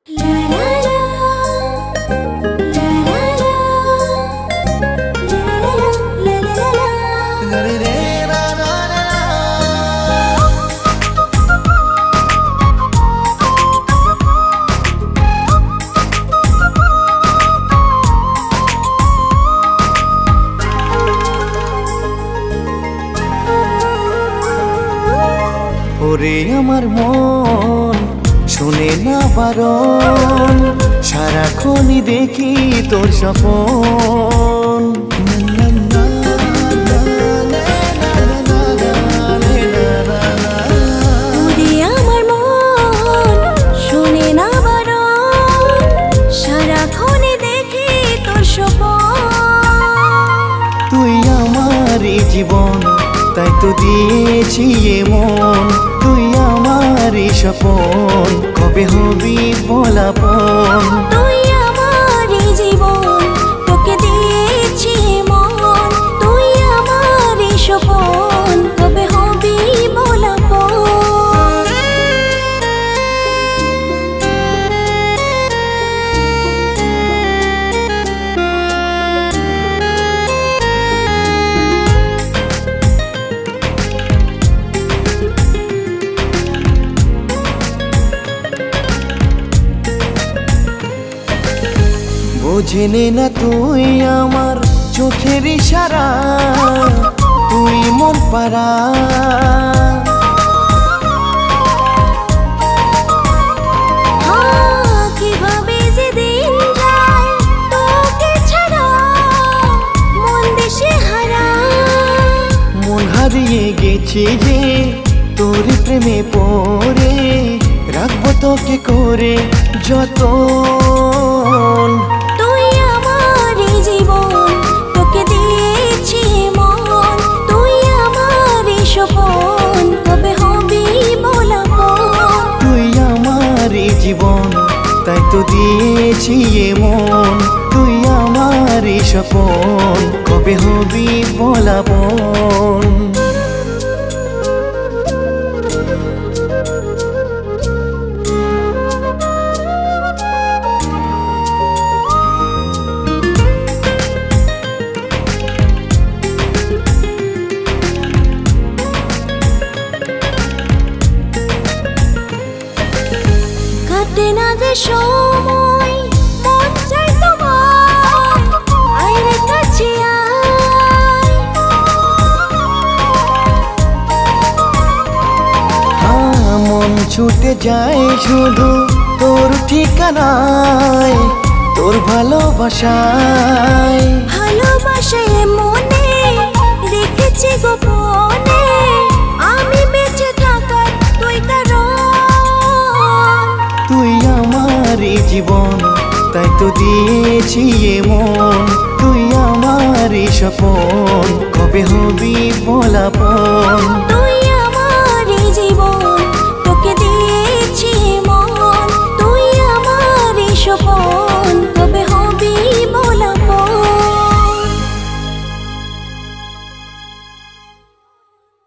ওরে আমার মন শুনে না বারণ, সারাক্ষণই দেখি তোর স্বপন। ওরে আমার মন শুনে না বারণ, সারাক্ষণই দেখি তোর স্বপন। তুই আমারই জীবন, তাই তো দিয়েছি মন। তুই আমারই স্বপন, কবে হবি বলাপন। তুই আমারই জীবন, তোকে দিয়েছি মন। তুই আমারই স্বপন, কবে হবি বলাপন। বুঝলি না তুই আমার চোখের ইশারা, তুই মন পারা। কিভাবে যে দিন যায় তোকে ছাড়া, মন দেশে হারা। মন হারিয়ে গেছে যে তোর প্রেমে পড়ে, রাখবো তোকে করে যতন। তুই আমারই জীবন, তোকে দিয়েছি মন। তুই আমারই স্বপন, কবে হবি বলাপন। তুই আমারই জীবন, তাই তো দিয়েছি মন। তুই আমারই স্বপন, কবে হবি বলাপন। কাটে না যে সময়, মন চাই তোমায়, আয় রে কাছে আয়। মন ছুটে যায় শুধু তোর ঠিকানায়, তোর ভালোবাসায়। ভালোবাসায় মনে রেখেছি গোপনে, আমি বেঁচে থাকার তুই কারণ। তুই আমারই জীবন, তাই তো দিয়েছি মন। তুই আমারই স্বপন, কবে হবি বলাপন। তুই